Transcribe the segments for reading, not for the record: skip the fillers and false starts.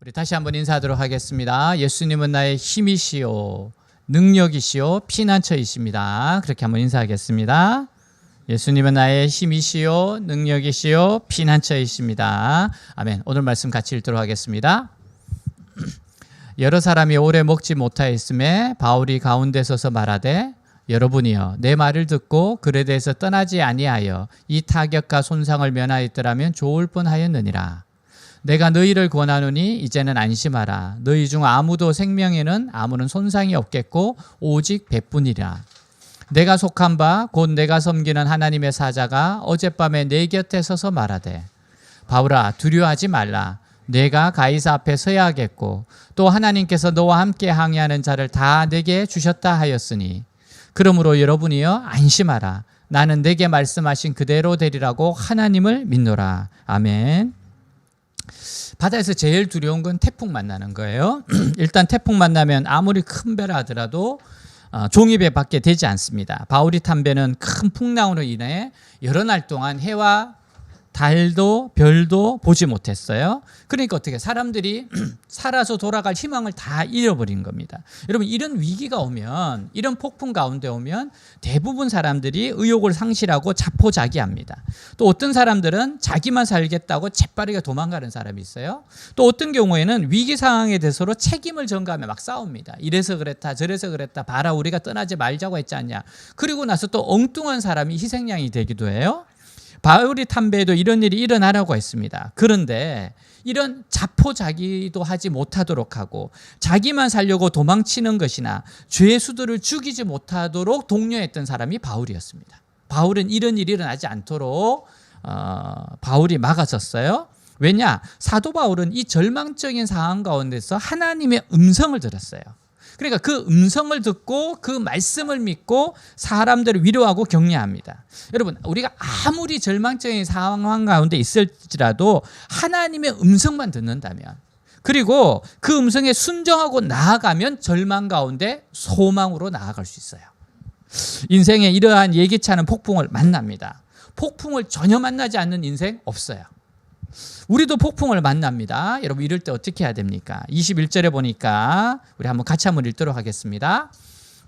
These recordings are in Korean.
우리 다시 한번 인사하도록 하겠습니다. 예수님은 나의 힘이시오, 능력이시오, 피난처이십니다. 그렇게 한번 인사하겠습니다. 예수님은 나의 힘이시오, 능력이시오, 피난처이십니다. 아멘. 오늘 말씀 같이 읽도록 하겠습니다. 여러 사람이 오래 먹지 못하였음에 바울이 가운데 서서 말하되, 여러분이여 내 말을 듣고 글에 대해서 떠나지 아니하여 이 타격과 손상을 면하였더라면 좋을 뻔하였느니라. 내가 너희를 권하노니 이제는 안심하라. 너희 중 아무도 생명에는 아무런 손상이 없겠고 오직 배뿐이라. 내가 속한 바 곧 내가 섬기는 하나님의 사자가 어젯밤에 내 곁에 서서 말하되, 바울아 두려워하지 말라. 내가 가이사 앞에 서야 하겠고 또 하나님께서 너와 함께 항해하는 자를 다 내게 주셨다 하였으니, 그러므로 여러분이여 안심하라. 나는 내게 말씀하신 그대로 되리라고 하나님을 믿노라. 아멘. 바다에서 제일 두려운 건 태풍 만나는 거예요. 일단 태풍 만나면 아무리 큰 배라 하더라도 종이배밖에 되지 않습니다. 바울이 탄 배는 큰 풍랑으로 인해 여러 날 동안 해와 달도 별도 보지 못했어요. 그러니까 어떻게 사람들이 살아서 돌아갈 희망을 다 잃어버린 겁니다. 여러분, 이런 위기가 오면, 이런 폭풍 가운데 오면 대부분 사람들이 의욕을 상실하고 자포자기합니다. 또 어떤 사람들은 자기만 살겠다고 재빠르게 도망가는 사람이 있어요. 또 어떤 경우에는 위기 상황에 대해 서로 책임을 전가하며 막 싸웁니다. 이래서 그랬다 저래서 그랬다, 봐라 우리가 떠나지 말자고 했지 않냐. 그리고 나서 또 엉뚱한 사람이 희생양이 되기도 해요. 바울이 탄 배에도 이런 일이 일어나라고 했습니다. 그런데 이런 자포자기도 하지 못하도록 하고 자기만 살려고 도망치는 것이나 죄수들을 죽이지 못하도록 독려했던 사람이 바울이었습니다. 바울은 이런 일이 일어나지 않도록 바울이 막아섰어요. 왜냐? 사도 바울은 이 절망적인 상황 가운데서 하나님의 음성을 들었어요. 그러니까 그 음성을 듣고 그 말씀을 믿고 사람들을 위로하고 격려합니다. 여러분, 우리가 아무리 절망적인 상황 가운데 있을지라도 하나님의 음성만 듣는다면, 그리고 그 음성에 순종하고 나아가면 절망 가운데 소망으로 나아갈 수 있어요. 인생에 이러한 예기치 않은 폭풍을 만납니다. 폭풍을 전혀 만나지 않는 인생 없어요. 우리도 폭풍을 만납니다. 여러분, 이럴 때 어떻게 해야 됩니까? 21절에 보니까 우리 한번 같이 한번 읽도록 하겠습니다.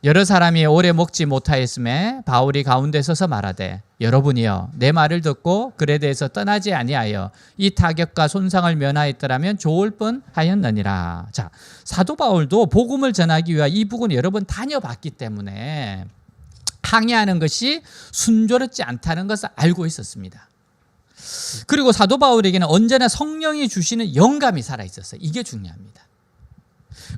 여러 사람이 오래 먹지 못하였음에 바울이 가운데 서서 말하되, 여러분이여 내 말을 듣고 글에 대해서 떠나지 아니하여 이 타격과 손상을 면하였더라면 좋을 뻔하였느니라. 자, 사도 바울도 복음을 전하기 위해 이북은 여러 번 다녀봤기 때문에 항해하는 것이 순조롭지 않다는 것을 알고 있었습니다. 그리고 사도 바울에게는 언제나 성령이 주시는 영감이 살아있었어요. 이게 중요합니다.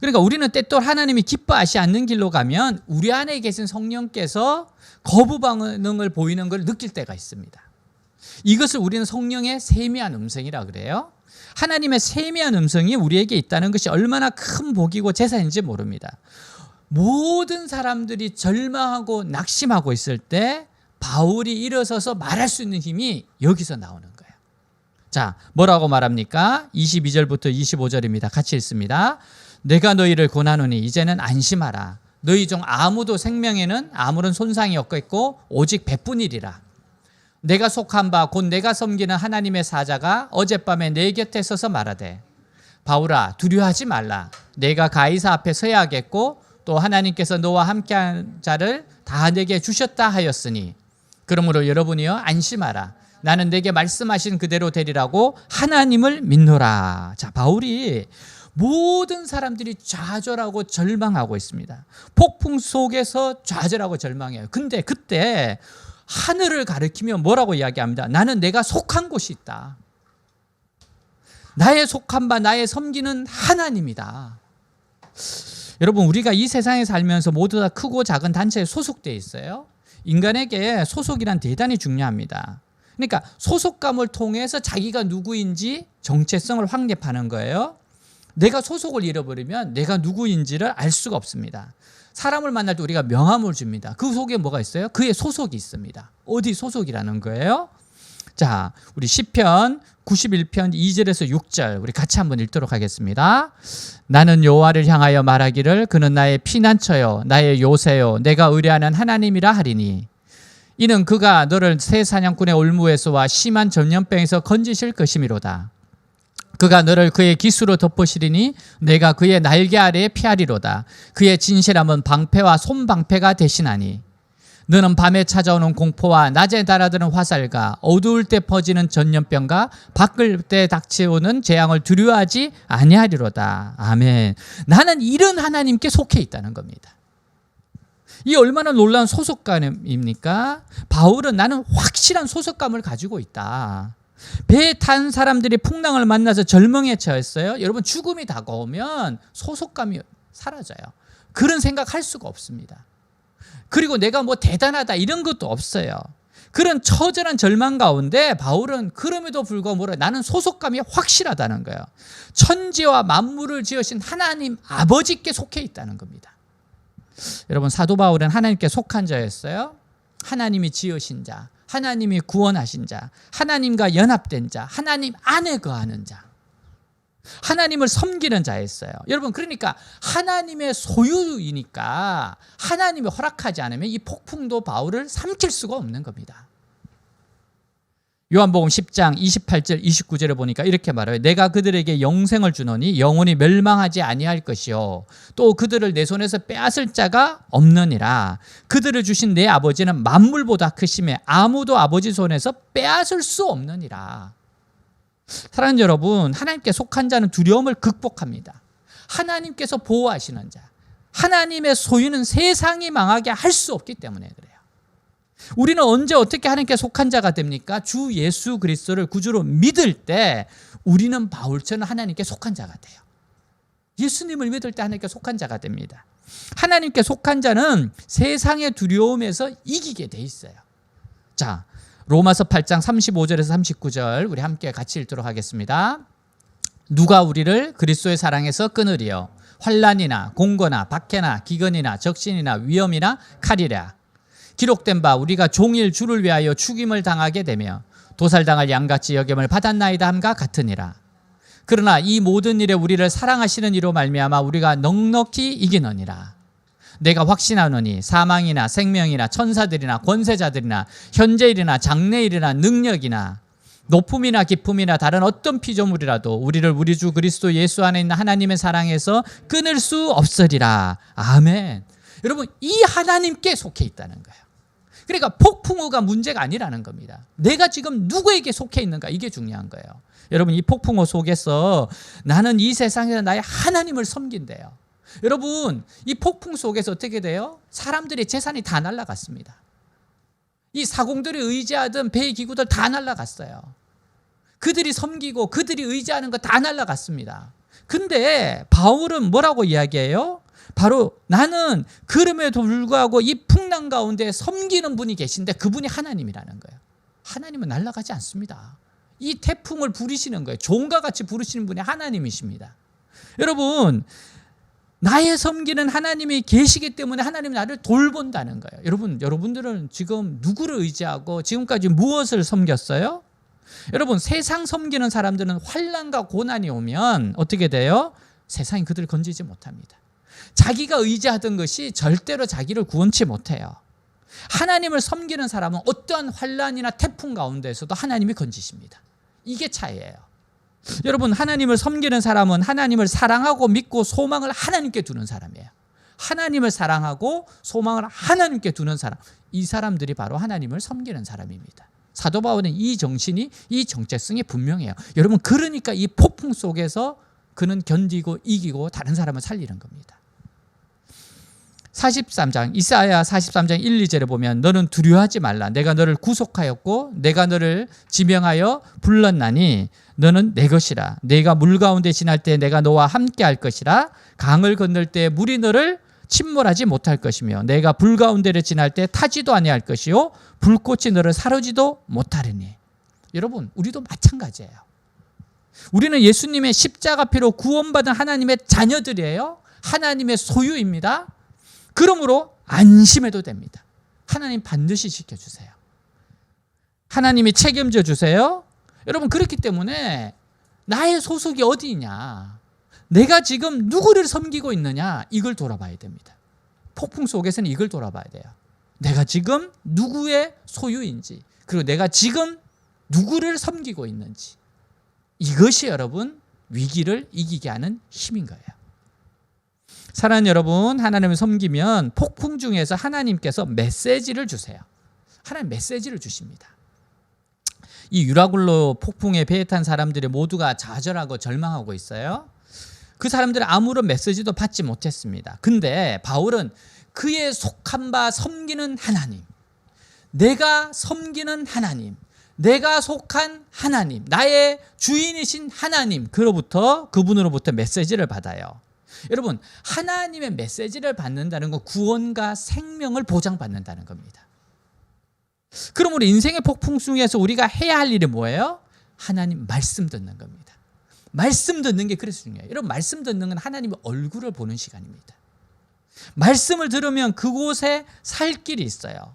그러니까 우리는 때또 하나님이 기뻐하지 않는 길로 가면 우리 안에 계신 성령께서 거부 반응을 보이는 걸 느낄 때가 있습니다. 이것을 우리는 성령의 세미한 음성이라 그래요. 하나님의 세미한 음성이 우리에게 있다는 것이 얼마나 큰 복이고 재산인지 모릅니다. 모든 사람들이 절망하고 낙심하고 있을 때 바울이 일어서서 말할 수 있는 힘이 여기서 나오는 거예요. 자, 뭐라고 말합니까? 22절부터 25절입니다. 같이 읽습니다. 내가 너희를 권하노니 이제는 안심하라. 너희 중 아무도 생명에는 아무런 손상이 없겠고 오직 배뿐이리라. 내가 속한 바 곧 내가 섬기는 하나님의 사자가 어젯밤에 내 곁에 서서 말하되, 바울아 두려워하지 말라. 내가 가이사 앞에 서야 하겠고 또 하나님께서 너와 함께한 자를 다 내게 주셨다 하였으니, 그러므로 여러분이여 안심하라. 나는 내게 말씀하신 그대로 되리라고 하나님을 믿노라. 자, 바울이 모든 사람들이 좌절하고 절망하고 있습니다. 폭풍 속에서 좌절하고 절망해요. 근데 그때 하늘을 가리키며 뭐라고 이야기합니다. 나는 내가 속한 곳이 있다. 나의 속한 바, 나의 섬기는 하나님이다. 여러분, 우리가 이 세상에 살면서 모두 다 크고 작은 단체에 소속되어 있어요. 인간에게 소속이란 대단히 중요합니다. 그러니까 소속감을 통해서 자기가 누구인지 정체성을 확립하는 거예요. 내가 소속을 잃어버리면 내가 누구인지를 알 수가 없습니다. 사람을 만날 때 우리가 명함을 줍니다. 그 속에 뭐가 있어요? 그의 소속이 있습니다. 어디 소속이라는 거예요? 자, 우리 시편 91편 2절에서 6절 우리 같이 한번 읽도록 하겠습니다. 나는 여호와를 향하여 말하기를 그는 나의 피난처요 나의 요새요 내가 의뢰하는 하나님이라 하리니, 이는 그가 너를 새 사냥꾼의 올무에서와 심한 전염병에서 건지실 것이미로다. 그가 너를 그의 기수로 덮으시리니 내가 그의 날개 아래에 피하리로다. 그의 진실함은 방패와 손방패가 되시나니 너는 밤에 찾아오는 공포와 낮에 달아드는 화살과 어두울 때 퍼지는 전염병과 바쁠 때 닥쳐오는 재앙을 두려워하지 아니하리로다. 아멘. 나는 이런 하나님께 속해 있다는 겁니다. 이 얼마나 놀라운 소속감입니까? 바울은 나는 확실한 소속감을 가지고 있다. 배에 탄 사람들이 풍랑을 만나서 절망에 처했어요. 여러분, 죽음이 다가오면 소속감이 사라져요. 그런 생각할 수가 없습니다. 그리고 내가 뭐 대단하다 이런 것도 없어요. 그런 처절한 절망 가운데 바울은 그럼에도 불구하고 나는 소속감이 확실하다는 거예요. 천지와 만물을 지으신 하나님 아버지께 속해 있다는 겁니다. 여러분, 사도 바울은 하나님께 속한 자였어요. 하나님이 지으신 자, 하나님이 구원하신 자, 하나님과 연합된 자, 하나님 안에 거하는 자, 하나님을 섬기는 자였어요. 여러분, 그러니까 하나님의 소유이니까 하나님이 허락하지 않으면 이 폭풍도 바울을 삼킬 수가 없는 겁니다. 요한복음 10장 28절 29절에 보니까 이렇게 말해요. 내가 그들에게 영생을 주노니 영원히 멸망하지 아니할 것이요 또 그들을 내 손에서 빼앗을 자가 없느니라. 그들을 주신 내 아버지는 만물보다 크심에 아무도 아버지 손에서 빼앗을 수 없느니라. 사랑하는 여러분, 하나님께 속한 자는 두려움을 극복합니다. 하나님께서 보호하시는 자, 하나님의 소유는 세상이 망하게 할 수 없기 때문에 그래요. 우리는 언제 어떻게 하나님께 속한 자가 됩니까? 주 예수 그리스도를 구주로 믿을 때 우리는 바울처럼 하나님께 속한 자가 돼요. 예수님을 믿을 때 하나님께 속한 자가 됩니다. 하나님께 속한 자는 세상의 두려움에서 이기게 돼 있어요. 자, 로마서 8장 35절에서 39절 우리 함께 같이 읽도록 하겠습니다. 누가 우리를 그리스도의 사랑에서 끊으리요? 환난이나 공고나 박해나 기근이나 적신이나 위험이나 칼이랴. 기록된 바 우리가 종일 주를 위하여 죽임을 당하게 되며 도살당할 양같이 여김을 받았나이다 함과 같으니라. 그러나 이 모든 일에 우리를 사랑하시는 이로 말미암아 우리가 넉넉히 이기느니라. 내가 확신하노니 사망이나 생명이나 천사들이나 권세자들이나 현재일이나 장래일이나 능력이나 높음이나 깊음이나 다른 어떤 피조물이라도 우리를 우리 주 그리스도 예수 안에 있는 하나님의 사랑에서 끊을 수 없으리라. 아멘. 여러분, 이 하나님께 속해 있다는 거예요. 그러니까 폭풍우가 문제가 아니라는 겁니다. 내가 지금 누구에게 속해 있는가, 이게 중요한 거예요. 여러분, 이 폭풍우 속에서 나는 이 세상에서 나의 하나님을 섬긴대요. 여러분, 이 폭풍 속에서 어떻게 돼요? 사람들의 재산이 다 날아갔습니다. 이 사공들이 의지하던 배 기구들 다 날아갔어요. 그들이 섬기고 그들이 의지하는 거 다 날아갔습니다. 근데 바울은 뭐라고 이야기해요? 바로 나는 그럼에도 불구하고 이 풍랑 가운데 섬기는 분이 계신데 그분이 하나님이라는 거예요. 하나님은 날아가지 않습니다. 이 태풍을 부리시는 거예요. 종과 같이 부르시는 분이 하나님이십니다. 여러분, 나의 섬기는 하나님이 계시기 때문에 하나님이 나를 돌본다는 거예요. 여러분들은 지금 누구를 의지하고 지금까지 무엇을 섬겼어요? 여러분, 세상 섬기는 사람들은 환난과 고난이 오면 어떻게 돼요? 세상이 그들을 건지지 못합니다. 자기가 의지하던 것이 절대로 자기를 구원치 못해요. 하나님을 섬기는 사람은 어떠한 환난이나 태풍 가운데서도 하나님이 건지십니다. 이게 차이예요. 여러분, 하나님을 섬기는 사람은 하나님을 사랑하고 믿고 소망을 하나님께 두는 사람이에요. 하나님을 사랑하고 소망을 하나님께 두는 사람, 이 사람들이 바로 하나님을 섬기는 사람입니다. 사도 바울은 이 정신이, 이 정체성이 분명해요. 여러분, 그러니까 이 폭풍 속에서 그는 견디고 이기고 다른 사람을 살리는 겁니다. 43장, 이사야 43장 1, 2절에 보면 너는 두려워하지 말라. 내가 너를 구속하였고 내가 너를 지명하여 불렀나니 너는 내 것이라. 내가 물 가운데 지날 때 내가 너와 함께 할 것이라. 강을 건널 때 물이 너를 침몰하지 못할 것이며 내가 불 가운데를 지날 때 타지도 아니할 것이요 불꽃이 너를 사르지도 못하리니. 여러분, 우리도 마찬가지예요. 우리는 예수님의 십자가 피로 구원받은 하나님의 자녀들이에요. 하나님의 소유입니다. 그러므로 안심해도 됩니다. 하나님 반드시 지켜주세요. 하나님이 책임져 주세요. 여러분, 그렇기 때문에 나의 소속이 어디냐, 내가 지금 누구를 섬기고 있느냐, 이걸 돌아봐야 됩니다. 폭풍 속에서는 이걸 돌아봐야 돼요. 내가 지금 누구의 소유인지, 그리고 내가 지금 누구를 섬기고 있는지, 이것이 여러분 위기를 이기게 하는 힘인 거예요. 사랑하는 여러분, 하나님을 섬기면 폭풍 중에서 하나님께서 메시지를 주세요. 하나님 메시지를 주십니다. 이 유라굴로 폭풍에 배에 탄 사람들이 모두가 좌절하고 절망하고 있어요. 그 사람들은 아무런 메시지도 받지 못했습니다. 근데 바울은 그의 속한 바 섬기는 하나님, 내가 섬기는 하나님, 내가 속한 하나님, 나의 주인이신 하나님, 그분으로부터 메시지를 받아요. 여러분, 하나님의 메시지를 받는다는 건 구원과 생명을 보장받는다는 겁니다. 그럼 우리 인생의 폭풍 중에서 우리가 해야 할 일이 뭐예요? 하나님 말씀 듣는 겁니다. 말씀 듣는 게 그래서 중요해요. 여러분, 말씀 듣는 건 하나님의 얼굴을 보는 시간입니다. 말씀을 들으면 그곳에 살 길이 있어요.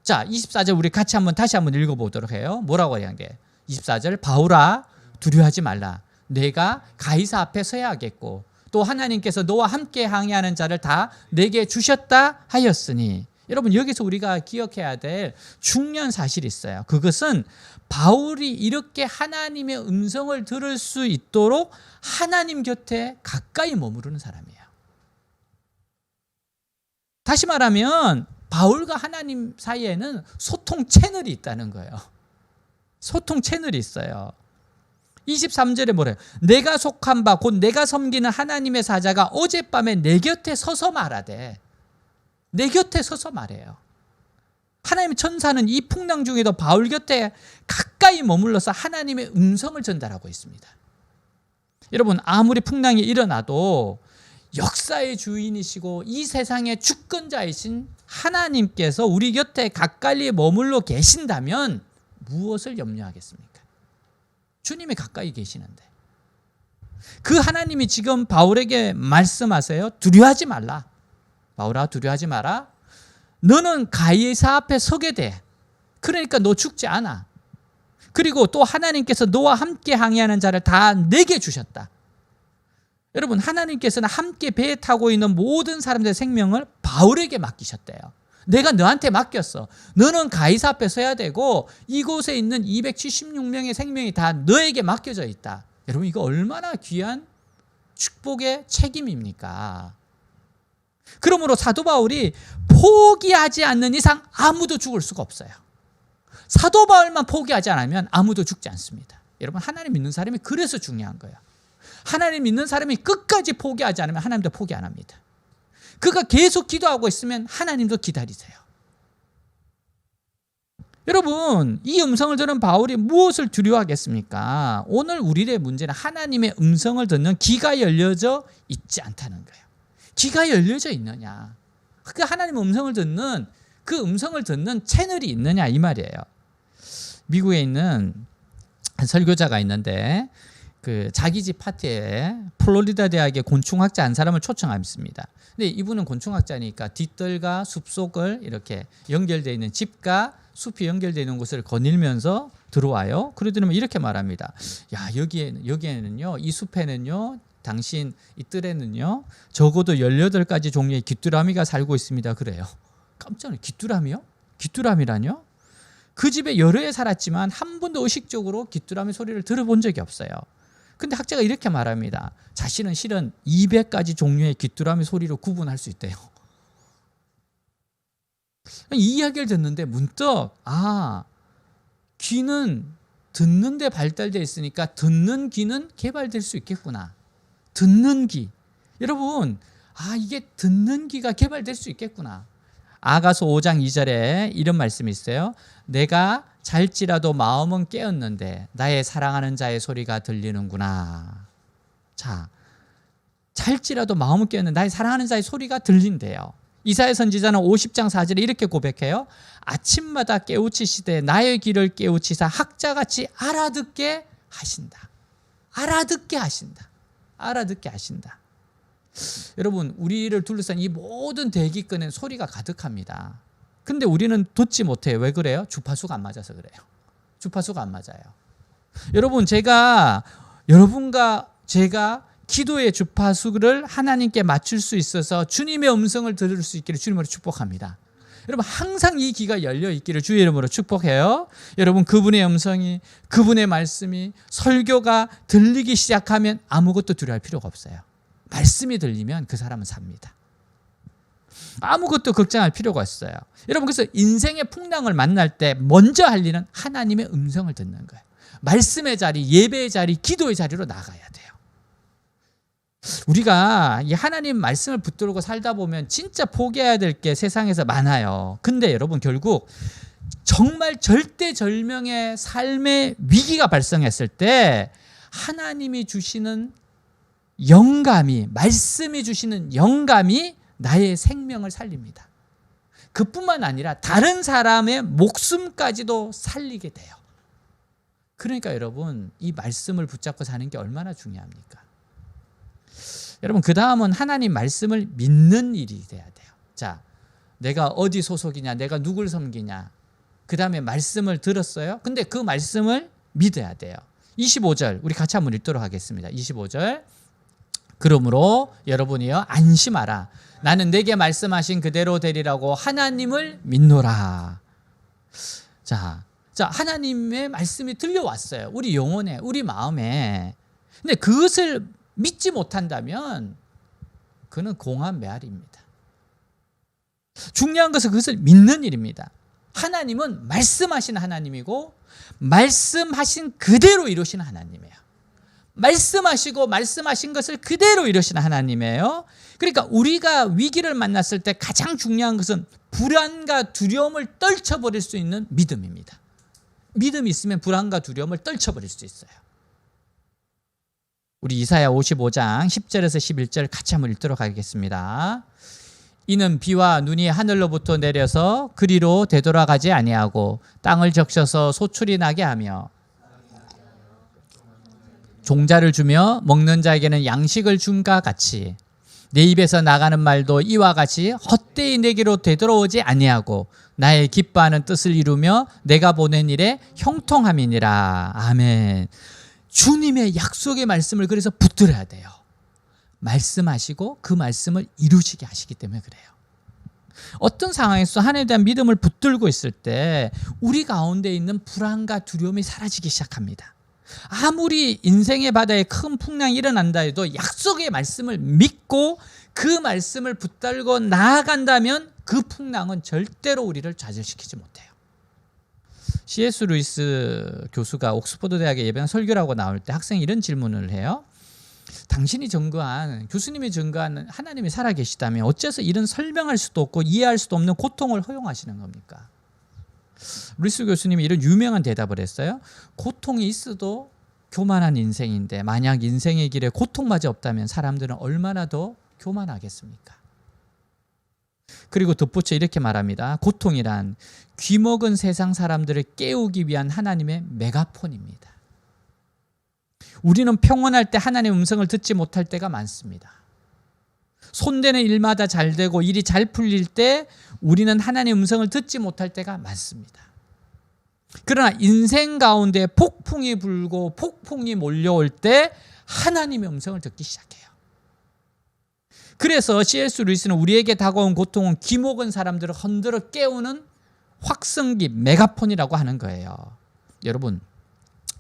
자, 24절 우리 같이 다시 한번 읽어보도록 해요. 뭐라고 하는 게? 24절, 바울아 두려워하지 말라. 내가 가이사 앞에 서야 하겠고 또 하나님께서 너와 함께 항해하는 자를 다 내게 주셨다 하였으니. 여러분, 여기서 우리가 기억해야 될 중요한 사실이 있어요. 그것은 바울이 이렇게 하나님의 음성을 들을 수 있도록 하나님 곁에 가까이 머무르는 사람이에요. 다시 말하면 바울과 하나님 사이에는 소통 채널이 있다는 거예요. 소통 채널이 있어요. 23절에 뭐래요? 내가 속한 바 곧 내가 섬기는 하나님의 사자가 어젯밤에 내 곁에 서서 말하되. 내 곁에 서서 말해요. 하나님의 천사는 이 풍랑 중에도 바울 곁에 가까이 머물러서 하나님의 음성을 전달하고 있습니다. 여러분, 아무리 풍랑이 일어나도 역사의 주인이시고 이 세상의 주권자이신 하나님께서 우리 곁에 가까이 머물러 계신다면 무엇을 염려하겠습니까? 주님이 가까이 계시는데. 그 하나님이 지금 바울에게 말씀하세요. 두려워하지 말라. 바울아, 두려워하지 마라. 너는 가이사 앞에 서게 돼. 그러니까 너 죽지 않아. 그리고 또 하나님께서 너와 함께 항해하는 자를 다 내게 주셨다. 여러분, 하나님께서는 함께 배에 타고 있는 모든 사람들의 생명을 바울에게 맡기셨대요. 내가 너한테 맡겼어. 너는 가이사 앞에 서야 되고 이곳에 있는 276명의 생명이 다 너에게 맡겨져 있다. 여러분, 이거 얼마나 귀한 축복의 책임입니까? 그러므로 사도 바울이 포기하지 않는 이상 아무도 죽을 수가 없어요. 사도 바울만 포기하지 않으면 아무도 죽지 않습니다. 여러분, 하나님 믿는 사람이 그래서 중요한 거예요. 하나님 믿는 사람이 끝까지 포기하지 않으면 하나님도 포기 안 합니다. 그가 계속 기도하고 있으면 하나님도 기다리세요. 여러분, 이 음성을 들은 바울이 무엇을 두려워하겠습니까? 오늘 우리의 문제는 하나님의 음성을 듣는 귀가 열려져 있지 않다는 거예요. 귀가 열려져 있느냐? 그 하나님의 음성을 듣는 그 음성을 듣는 채널이 있느냐 이 말이에요. 미국에 있는 설교자가 있는데 그 자기 집 파티에 플로리다 대학의 곤충학자 한 사람을 초청했습니다. 근데 이분은 곤충학자니까 뒷뜰과 숲속을 이렇게 연결되어 있는 집과 숲이 연결되어 있는 곳을 거닐면서 들어와요. 그러더니 이렇게 말합니다. 야, 여기에는요, 이 숲에는요, 당신 이 뜰에는요, 적어도 18가지 종류의 귀뚜라미가 살고 있습니다. 그래요. 깜짝 놀라요. 귀뚜라미요? 귀뚜라미라뇨? 그 집에 여러 해 살았지만 한 번도 의식적으로 귀뚜라미 소리를 들어본 적이 없어요. 근데 학자가 이렇게 말합니다. 자신은 실은 200가지 종류의 귀뚜라미 소리로 구분할 수 있대요. 이 이야기를 듣는데 문득 귀는 듣는 데 발달되어 있으니까 듣는 귀는 개발될 수 있겠구나. 듣는 귀. 여러분, 이게 듣는 귀가 개발될 수 있겠구나. 아가서 5장 2절에 이런 말씀이 있어요. 내가 잘지라도 마음은 깨었는데 나의 사랑하는 자의 소리가 들리는구나. 자, 잘지라도 마음은 깨었는데 나의 사랑하는 자의 소리가 들린대요. 이사야 선지자는 50장 4절에 이렇게 고백해요. 아침마다 깨우치시되 나의 귀를 깨우치사 학자같이 알아듣게 하신다. 알아듣게 하신다. 알아듣게 하신다. 여러분, 우리를 둘러싼 이 모든 대기권엔 소리가 가득합니다. 근데 우리는 듣지 못해요. 왜 그래요? 주파수가 안 맞아서 그래요. 주파수가 안 맞아요. 여러분, 여러분과 제가 기도의 주파수를 하나님께 맞출 수 있어서 주님의 음성을 들을 수 있기를 주님으로 축복합니다. 여러분 항상 이 귀가 열려 있기를 주의 이름으로 축복해요. 여러분 그분의 음성이, 그분의 말씀이, 설교가 들리기 시작하면 아무것도 두려워할 필요가 없어요. 말씀이 들리면 그 사람은 삽니다. 아무것도 걱정할 필요가 없어요. 여러분 그래서 인생의 풍랑을 만날 때 먼저 할 일은 하나님의 음성을 듣는 거예요. 말씀의 자리, 예배의 자리, 기도의 자리로 나가야 돼요. 우리가 이 하나님 말씀을 붙들고 살다 보면 진짜 포기해야 될 게 세상에서 많아요. 근데 여러분 결국 정말 절대절명의 삶의 위기가 발생했을 때 하나님이 주시는 영감이, 말씀이 주시는 영감이 나의 생명을 살립니다. 그뿐만 아니라 다른 사람의 목숨까지도 살리게 돼요. 그러니까 여러분 이 말씀을 붙잡고 사는 게 얼마나 중요합니까? 여러분 그 다음은 하나님 말씀을 믿는 일이 돼야 돼요. 자, 내가 어디 소속이냐, 내가 누굴 섬기냐, 그 다음에 말씀을 들었어요. 근데 그 말씀을 믿어야 돼요. 25절 우리 같이 한번 읽도록 하겠습니다. 25절 그러므로 여러분이요 안심하라. 나는 내게 말씀하신 그대로 되리라고 하나님을 믿노라. 자, 하나님의 말씀이 들려왔어요. 우리 영혼에, 우리 마음에. 근데 그것을 믿지 못한다면 그는 공한 메아리입니다. 중요한 것은 그것을 믿는 일입니다. 하나님은 말씀하신 하나님이고 말씀하신 그대로 이루시는 하나님이에요. 말씀하시고 말씀하신 것을 그대로 이루시는 하나님이에요. 그러니까 우리가 위기를 만났을 때 가장 중요한 것은 불안과 두려움을 떨쳐버릴 수 있는 믿음입니다. 믿음이 있으면 불안과 두려움을 떨쳐버릴 수 있어요. 우리 이사야 55장 10절에서 11절 같이 한번 읽도록 하겠습니다. 이는 비와 눈이 하늘로부터 내려서 그리로 되돌아가지 아니하고 땅을 적셔서 소출이 나게 하며 종자를 주며 먹는 자에게는 양식을 줌과 같이 내 입에서 나가는 말도 이와 같이 헛되이 내게로 되돌아오지 아니하고 나의 기뻐하는 뜻을 이루며 내가 보낸 일에 형통함이니라. 아멘. 주님의 약속의 말씀을 그래서 붙들어야 돼요. 말씀하시고 그 말씀을 이루시게 하시기 때문에 그래요. 어떤 상황에서 하나님에 대한 믿음을 붙들고 있을 때 우리 가운데 있는 불안과 두려움이 사라지기 시작합니다. 아무리 인생의 바다에 큰 풍랑이 일어난다 해도 약속의 말씀을 믿고 그 말씀을 붙들고 나아간다면 그 풍랑은 절대로 우리를 좌절시키지 못해요. C.S. 루이스 교수가 옥스퍼드 대학에 예배한 설교라고 나올 때 학생이 이런 질문을 해요. 당신이 증거한, 교수님이 증거한 하나님이 살아계시다면 어째서 이런 설명할 수도 없고 이해할 수도 없는 고통을 허용하시는 겁니까? 루이스 교수님이 이런 유명한 대답을 했어요. 고통이 있어도 교만한 인생인데 만약 인생의 길에 고통마저 없다면 사람들은 얼마나 더 교만하겠습니까? 그리고 덧붙여 이렇게 말합니다. 고통이란 귀먹은 세상 사람들을 깨우기 위한 하나님의 메가폰입니다. 우리는 평온할 때 하나님의 음성을 듣지 못할 때가 많습니다. 손대는 일마다 잘 되고 일이 잘 풀릴 때 우리는 하나님의 음성을 듣지 못할 때가 많습니다. 그러나 인생 가운데 폭풍이 불고 폭풍이 몰려올 때 하나님의 음성을 듣기 시작해요. 그래서 C.S. 루이스는 우리에게 다가온 고통은 귀먹은 사람들을 흔들어 깨우는 확성기, 메가폰이라고 하는 거예요. 여러분,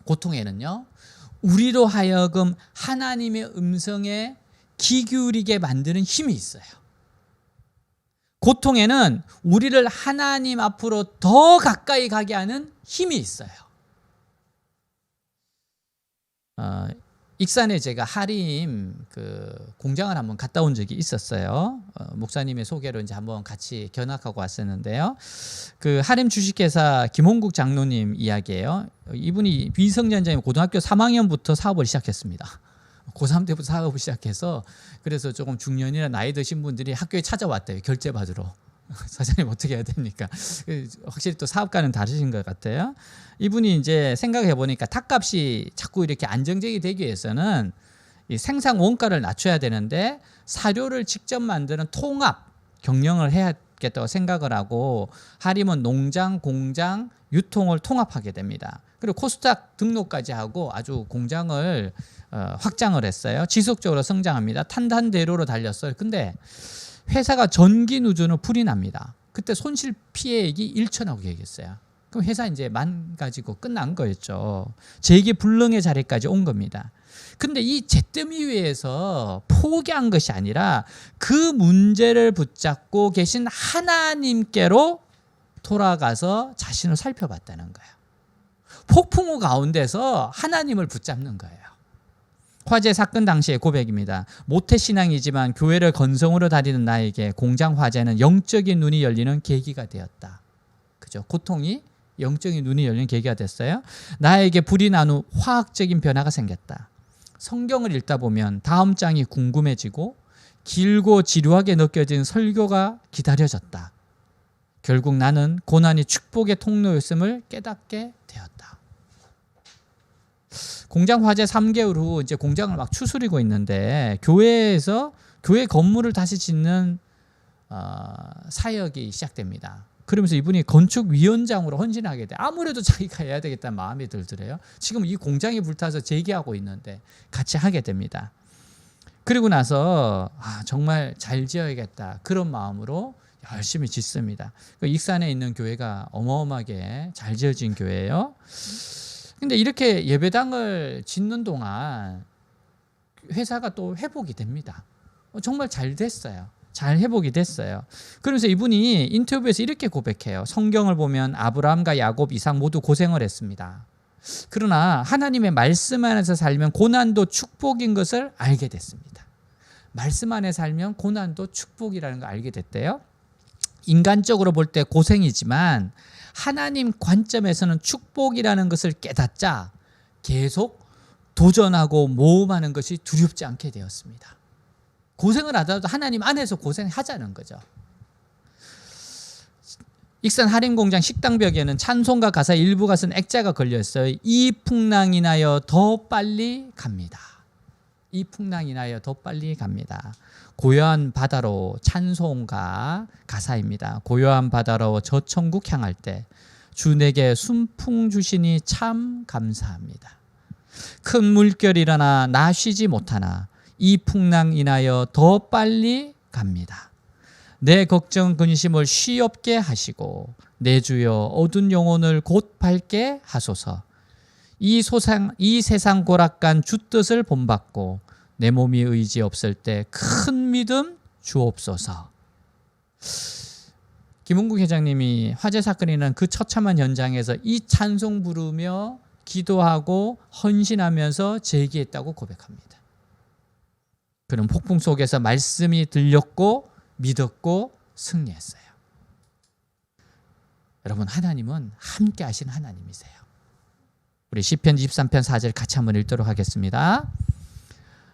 고통에는요, 우리로 하여금 하나님의 음성에 귀 기울이게 만드는 힘이 있어요. 고통에는 우리를 하나님 앞으로 더 가까이 가게 하는 힘이 있어요. 익산에 제가 하림 공장을 한번 갔다 온 적이 있었어요. 목사님의 소개로 이제 한번 같이 견학하고 왔었는데요. 그 하림 주식회사 김홍국 장로님 이야기예요. 이분이 미성년자인 고등학교 3학년부터 사업을 시작했습니다. 고3 때부터 사업을 시작해서 그래서 조금 중년이나 나이 드신 분들이 학교에 찾아왔대요. 결제 받으러. 사장님 어떻게 해야 됩니까? 확실히 또 사업가는 다르신 것 같아요. 이분이 이제 생각해 보니까 탑값이 자꾸 이렇게 안정적이 되기 위해서는 이 생산 원가를 낮춰야 되는데 사료를 직접 만드는 통합 경영을 해야겠다고 생각을 하고 하림은 농장, 공장, 유통을 통합하게 됩니다. 그리고 코스닥 등록까지 하고 아주 공장을 확장을 했어요. 지속적으로 성장합니다. 탄탄대로로 달렸어요. 근데 회사가 전기 누전으로 불이 납니다. 그때 손실 피해액이 1천억 계획했어요. 그럼 회사 이제 망가지고 끝난 거였죠. 재기 불능의 자리까지 온 겁니다. 근데 이 잿더미 위에서 포기한 것이 아니라 그 문제를 붙잡고 계신 하나님께로 돌아가서 자신을 살펴봤다는 거예요. 폭풍우 가운데서 하나님을 붙잡는 거예요. 화재 사건 당시의 고백입니다. 모태신앙이지만 교회를 건성으로 다니는 나에게 공장 화재는 영적인 눈이 열리는 계기가 되었다. 그죠? 고통이 영적인 눈이 열리는 계기가 됐어요. 나에게 불이 난 후 화학적인 변화가 생겼다. 성경을 읽다 보면 다음 장이 궁금해지고 길고 지루하게 느껴진 설교가 기다려졌다. 결국 나는 고난이 축복의 통로였음을 깨닫게 되었다. 공장 화재 3개월 후 이제 공장을 막 추스리고 있는데 교회에서 교회 건물을 다시 짓는 사역이 시작됩니다. 그러면서 이분이 건축위원장으로 헌신하게 돼. 아무래도 자기가 해야 되겠다는 마음이 들더래요. 지금 이 공장이 불타서 재개하고 있는데 같이 하게 됩니다. 그리고 나서 정말 잘 지어야겠다 그런 마음으로 열심히 짓습니다. 익산에 있는 교회가 어마어마하게 잘 지어진 교회예요. 근데 이렇게 예배당을 짓는 동안 회사가 또 회복이 됩니다. 정말 잘 됐어요. 잘 회복이 됐어요. 그러면서 이분이 인터뷰에서 이렇게 고백해요. 성경을 보면 아브라함과 야곱, 이삭 모두 고생을 했습니다. 그러나 하나님의 말씀 안에서 살면 고난도 축복인 것을 알게 됐습니다. 말씀 안에 살면 고난도 축복이라는 걸 알게 됐대요. 인간적으로 볼 때 고생이지만 하나님 관점에서는 축복이라는 것을 깨닫자 계속 도전하고 모험하는 것이 두렵지 않게 되었습니다. 고생을 하더라도 하나님 안에서 고생하자는 거죠. 익산 할인공장 식당벽에는 찬송가 가사 일부가 쓴 액자가 걸려있어요. 이 풍랑이 나여 더 빨리 갑니다. 이 풍랑이 나여 더 빨리 갑니다. 고요한 바다로 찬송가 가사입니다. 고요한 바다로 저 천국 향할 때 주 내게 순풍 주시니 참 감사합니다. 큰 물결이 일어나 나 쉬지 못하나 이 풍랑 인하여 더 빨리 갑니다. 내 걱정 근심을 쉬없게 하시고 내 주여 어두운 영혼을 곧 밝게 하소서. 이 세상 고락간 주 뜻을 본받고 내 몸이 의지 없을 때 큰 믿음 주옵소서. 김은국 회장님이 화재 사건이 난 그 처참한 현장에서 이 찬송 부르며 기도하고 헌신하면서 재기했다고 고백합니다. 그는 폭풍 속에서 말씀이 들렸고 믿었고 승리했어요. 여러분, 하나님은 함께 하신 하나님이세요. 우리 시편 23편 4절 같이 한번 읽도록 하겠습니다.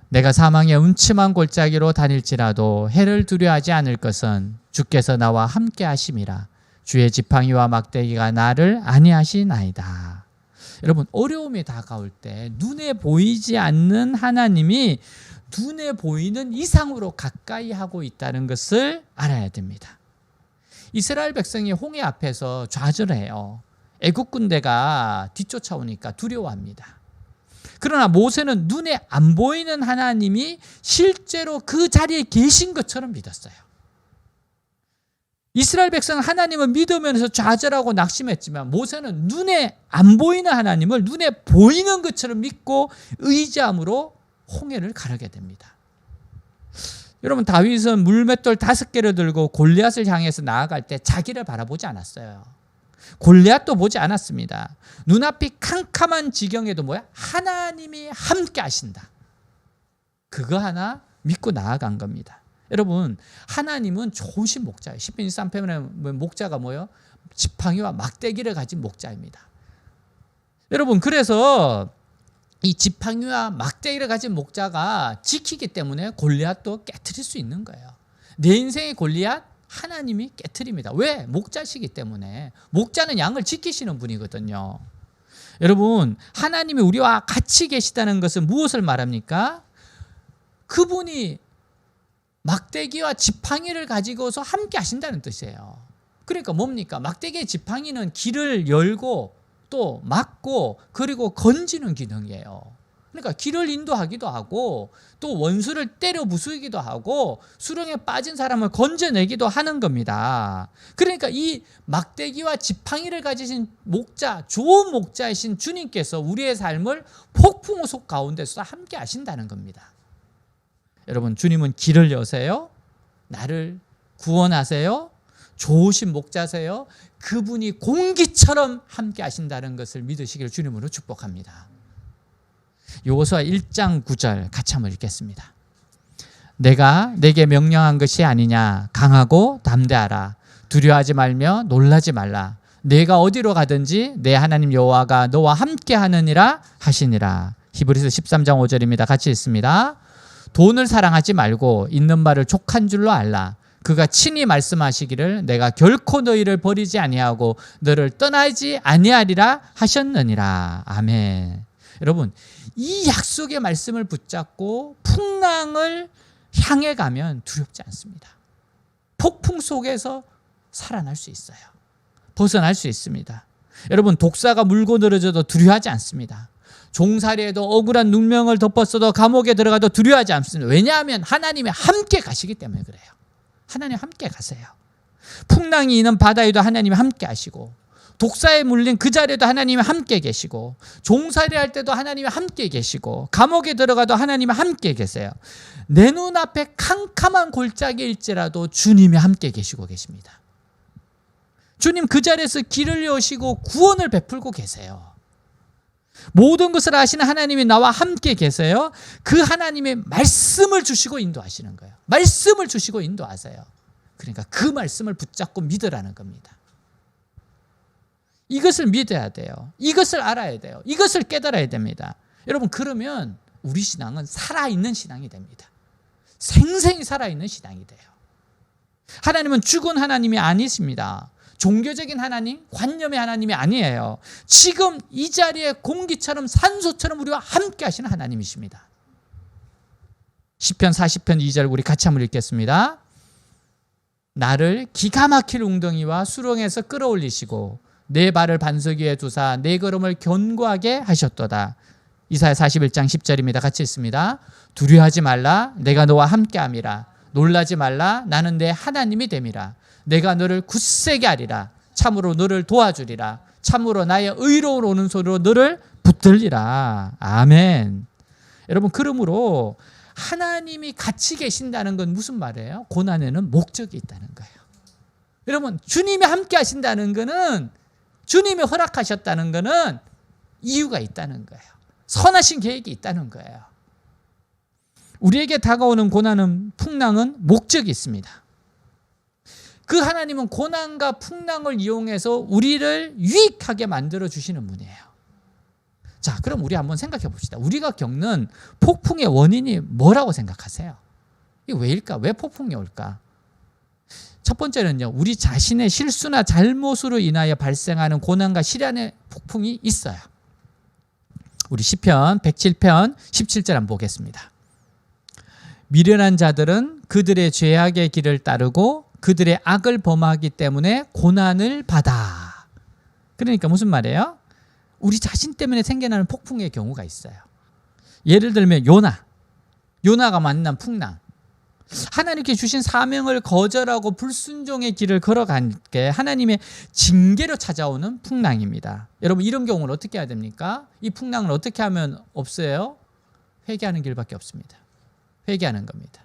내가 사망의 음침한 골짜기로 다닐지라도 해를 두려워하지 않을 것은 주께서 나와 함께 하심이라. 주의 지팡이와 막대기가 나를 안위하시나이다. 여러분, 어려움이 다가올 때 눈에 보이지 않는 하나님이 눈에 보이는 이상으로 가까이 하고 있다는 것을 알아야 됩니다. 이스라엘 백성이 홍해 앞에서 좌절해요. 애국 군대가 뒤쫓아오니까 두려워합니다. 그러나 모세는 눈에 안 보이는 하나님이 실제로 그 자리에 계신 것처럼 믿었어요. 이스라엘 백성은 하나님을 믿으면서 좌절하고 낙심했지만 모세는 눈에 안 보이는 하나님을 눈에 보이는 것처럼 믿고 의지함으로 홍해를 가르게 됩니다. 여러분, 다윗은 물맷돌 5개를 들고 골리앗을 향해서 나아갈 때 자기를 바라보지 않았어요. 골리앗도 보지 않았습니다. 눈앞이 캄캄한 지경에도 하나님이 함께 하신다. 그거 하나 믿고 나아간 겁니다. 여러분, 하나님은 좋으신 목자예요. 시편 23편의 목자가 지팡이와 막대기를 가진 목자입니다. 여러분, 그래서 이 지팡이와 막대기를 가진 목자가 지키기 때문에 골리앗도 깨트릴 수 있는 거예요. 내 인생의 골리앗 하나님이 깨트립니다. 왜? 목자시기 때문에. 목자는 양을 지키시는 분이거든요. 여러분, 하나님이 우리와 같이 계시다는 것은 무엇을 말합니까? 그분이 막대기와 지팡이를 가지고서 함께 하신다는 뜻이에요. 그러니까 뭡니까? 막대기의 지팡이는 길을 열고 또 막고 그리고 건지는 기능이에요. 그러니까 길을 인도하기도 하고 또 원수를 때려 부수기도 하고 수렁에 빠진 사람을 건져내기도 하는 겁니다. 그러니까 이 막대기와 지팡이를 가지신 목자, 좋은 목자이신 주님께서 우리의 삶을 폭풍 속 가운데서 함께 하신다는 겁니다. 여러분, 주님은 길을 여세요. 나를 구원하세요. 좋으신 목자세요. 그분이 공기처럼 함께 하신다는 것을 믿으시기를 주님으로 축복합니다. 여호수아 1장 9절 같이 한번 읽겠습니다. 내가 내게 명령한 것이 아니냐. 강하고 담대하라. 두려워하지 말며 놀라지 말라. 내가 어디로 가든지 내 하나님 여호와가 너와 함께 하느니라 하시니라. 히브리서 13장 5절입니다. 같이 읽습니다. 돈을 사랑하지 말고 있는 바를 족한 줄로 알라. 그가 친히 말씀하시기를 내가 결코 너희를 버리지 아니하고 너를 떠나지 아니하리라 하셨느니라. 아멘. 여러분, 이 약속의 말씀을 붙잡고 풍랑을 향해 가면 두렵지 않습니다. 폭풍 속에서 살아날 수 있어요. 벗어날 수 있습니다. 여러분, 독사가 물고 늘어져도 두려워하지 않습니다. 종살이에도 억울한 누명을 덮었어도 감옥에 들어가도 두려워하지 않습니다. 왜냐하면 하나님이 함께 가시기 때문에 그래요. 하나님 함께 가세요. 풍랑이 있는 바다에도 하나님이 함께 하시고 독사에 물린 그 자리에도 하나님이 함께 계시고 종살이 할 때도 하나님이 함께 계시고 감옥에 들어가도 하나님이 함께 계세요. 내 눈앞에 캄캄한 골짜기일지라도 주님이 함께 계시고 계십니다. 주님 그 자리에서 길을 여시고 구원을 베풀고 계세요. 모든 것을 아시는 하나님이 나와 함께 계세요. 그 하나님의 말씀을 주시고 인도하시는 거예요. 말씀을 주시고 인도하세요. 그러니까 그 말씀을 붙잡고 믿으라는 겁니다. 이것을 믿어야 돼요. 이것을 알아야 돼요. 이것을 깨달아야 됩니다. 여러분, 그러면 우리 신앙은 살아있는 신앙이 됩니다. 생생히 살아있는 신앙이 돼요. 하나님은 죽은 하나님이 아니십니다. 종교적인 하나님, 관념의 하나님이 아니에요. 지금 이 자리에 공기처럼 산소처럼 우리와 함께 하시는 하나님이십니다. 시편 40편 2절 우리 같이 한번 읽겠습니다. 나를 기가 막힐 웅덩이와 수렁에서 끌어올리시고 내 발을 반석 위에 두사 내 걸음을 견고하게 하셨도다. 이사야 41장 10절입니다. 같이 읽습니다. 두려워하지 말라. 내가 너와 함께함이라. 놀라지 말라. 나는 내 하나님이 됨이라. 내가 너를 굳세게 하리라. 참으로 너를 도와주리라. 참으로 나의 의로운 오른손으로 너를 붙들리라. 아멘. 여러분, 그러므로 하나님이 같이 계신다는 건 무슨 말이에요? 고난에는 목적이 있다는 거예요. 여러분, 주님이 함께 하신다는 거는, 주님이 허락하셨다는 거는 이유가 있다는 거예요. 선하신 계획이 있다는 거예요. 우리에게 다가오는 고난은, 풍랑은 목적이 있습니다. 그 하나님은 고난과 풍랑을 이용해서 우리를 유익하게 만들어 주시는 분이에요. 자, 그럼 우리 한번 생각해 봅시다. 우리가 겪는 폭풍의 원인이 뭐라고 생각하세요? 이게 왜일까? 왜 폭풍이 올까? 첫 번째는요, 우리 자신의 실수나 잘못으로 인하여 발생하는 고난과 시련의 폭풍이 있어요. 우리 시편 107편 17절 한번 보겠습니다. 미련한 자들은 그들의 죄악의 길을 따르고 그들의 악을 범하기 때문에 고난을 받아. 그러니까 무슨 말이에요? 우리 자신 때문에 생겨나는 폭풍의 경우가 있어요. 예를 들면 요나가 만난 풍랑. 하나님께 주신 사명을 거절하고 불순종의 길을 걸어가게 하나님의 징계로 찾아오는 풍랑입니다. 여러분, 이런 경우는 어떻게 해야 됩니까? 이 풍랑을 어떻게 하면 없어요? 회개하는 길밖에 없습니다. 회개하는 겁니다.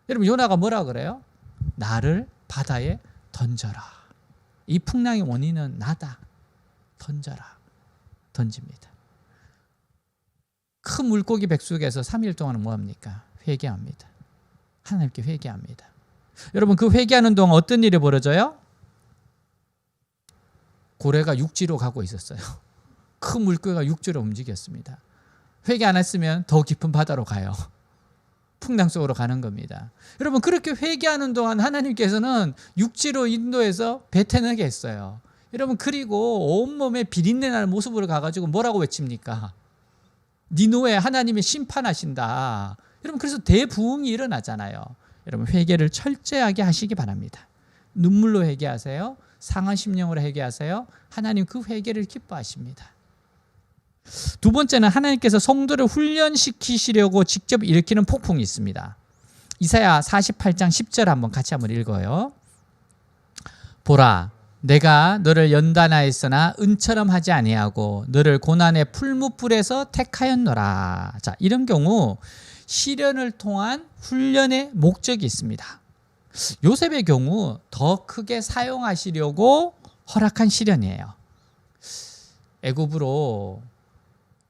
여러분, 요나가 뭐라 그래요? 나를 바다에 던져라. 이 풍랑의 원인은 나다. 던져라. 던집니다. 큰 물고기 뱃속에서 3일 동안 뭐합니까? 회개합니다. 하나님께 회개합니다. 여러분, 그 회개하는 동안 어떤 일이 벌어져요? 고래가 육지로 가고 있었어요. 큰 물고기가 육지로 움직였습니다. 회개 안 했으면 더 깊은 바다로 가요. 풍랑 속으로 가는 겁니다. 여러분, 그렇게 회개하는 동안 하나님께서는 육지로 인도해서 배 태우게 했어요. 여러분, 그리고 온몸에 비린내 나는 모습으로 가가지고 뭐라고 외칩니까? 니느웨 하나님이 심판하신다. 여러분, 그래서 대부흥이 일어나잖아요. 여러분, 회개를 철저하게 하시기 바랍니다. 눈물로 회개하세요. 상한 심령으로 회개하세요. 하나님 그 회개를 기뻐하십니다. 두 번째는 하나님께서 성도를 훈련시키시려고 직접 일으키는 폭풍이 있습니다. 이사야 48장 10절 한번 읽어요. 보라, 내가 너를 연단하였으나 은처럼 하지 아니하고 너를 고난의 풀무불에서 택하였노라. 자, 이런 경우 시련을 통한 훈련의 목적이 있습니다. 요셉의 경우 더 크게 사용하시려고 허락한 시련이에요. 애굽으로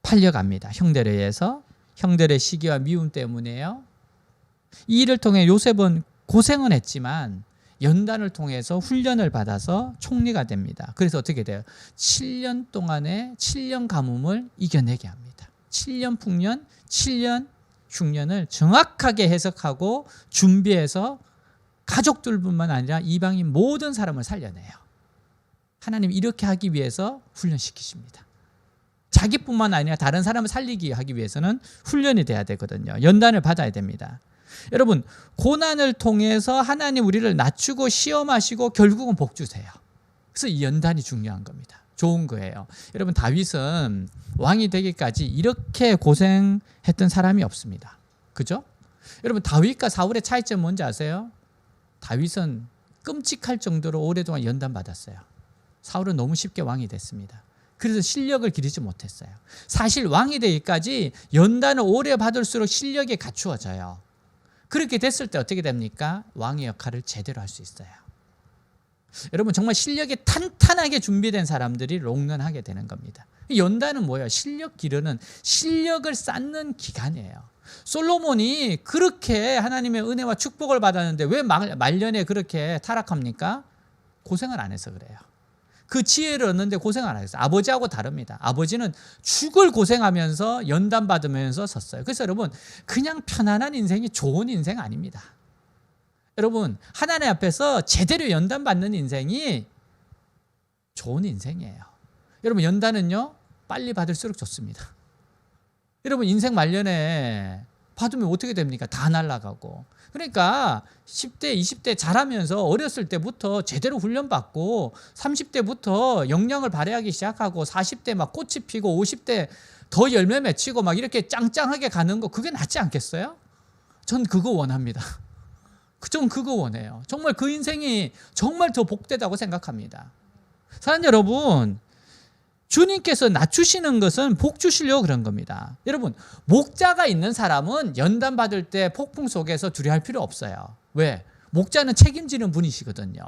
팔려갑니다. 형들에 의해서. 형들의 시기와 미움 때문에요. 이 일을 통해 요셉은 고생은 했지만 연단을 통해서 훈련을 받아서 총리가 됩니다. 그래서 어떻게 돼요? 7년 동안의 7년 가뭄을 이겨내게 합니다. 7년 풍년, 7년 흉년을 정확하게 해석하고 준비해서 가족들뿐만 아니라 이방인 모든 사람을 살려내요. 하나님 이렇게 하기 위해서 훈련시키십니다. 자기뿐만 아니라 다른 사람을 살리기 하기 위해서는 훈련이 돼야 되거든요. 연단을 받아야 됩니다. 여러분, 고난을 통해서 하나님 우리를 낮추고 시험하시고 결국은 복 주세요. 그래서 이 연단이 중요한 겁니다. 좋은 거예요. 여러분, 다윗은 왕이 되기까지 이렇게 고생했던 사람이 없습니다. 그죠? 여러분, 다윗과 사울의 차이점 뭔지 아세요? 다윗은 끔찍할 정도로 오랫동안 연단 받았어요. 사울은 너무 쉽게 왕이 됐습니다. 그래서 실력을 기르지 못했어요. 사실 왕이 되기까지 연단을 오래 받을수록 실력이 갖추어져요. 그렇게 됐을 때 어떻게 됩니까? 왕의 역할을 제대로 할 수 있어요. 여러분, 정말 실력이 탄탄하게 준비된 사람들이 롱런하게 되는 겁니다. 연단은 뭐예요? 실력 기르는, 실력을 쌓는 기간이에요. 솔로몬이 그렇게 하나님의 은혜와 축복을 받았는데 왜 말년에 그렇게 타락합니까? 고생을 안 해서 그래요. 그 지혜를 얻는데 고생을 안 했어요. 아버지하고 다릅니다. 아버지는 죽을 고생하면서 연단 받으면서 섰어요. 그래서 여러분, 그냥 편안한 인생이 좋은 인생 아닙니다. 여러분, 하나님 앞에서 제대로 연단 받는 인생이 좋은 인생이에요. 여러분, 연단은요 빨리 받을수록 좋습니다. 여러분, 인생 말년에 받으면 어떻게 됩니까? 다 날아가고. 그러니까 10대, 20대 자라면서 어렸을 때부터 제대로 훈련받고 30대부터 역량을 발휘하기 시작하고 40대 막 꽃이 피고 50대 더 열매 맺히고 막 이렇게 짱짱하게 가는 거, 그게 낫지 않겠어요? 전 그거 원합니다. 전 그거 원해요. 정말 그 인생이 정말 더 복되다고 생각합니다. 사랑하는 여러분, 주님께서 낮추시는 것은 복 주시려고 그런 겁니다. 여러분, 목자가 있는 사람은 연단 받을 때 폭풍 속에서 두려워할 필요 없어요. 왜? 목자는 책임지는 분이시거든요.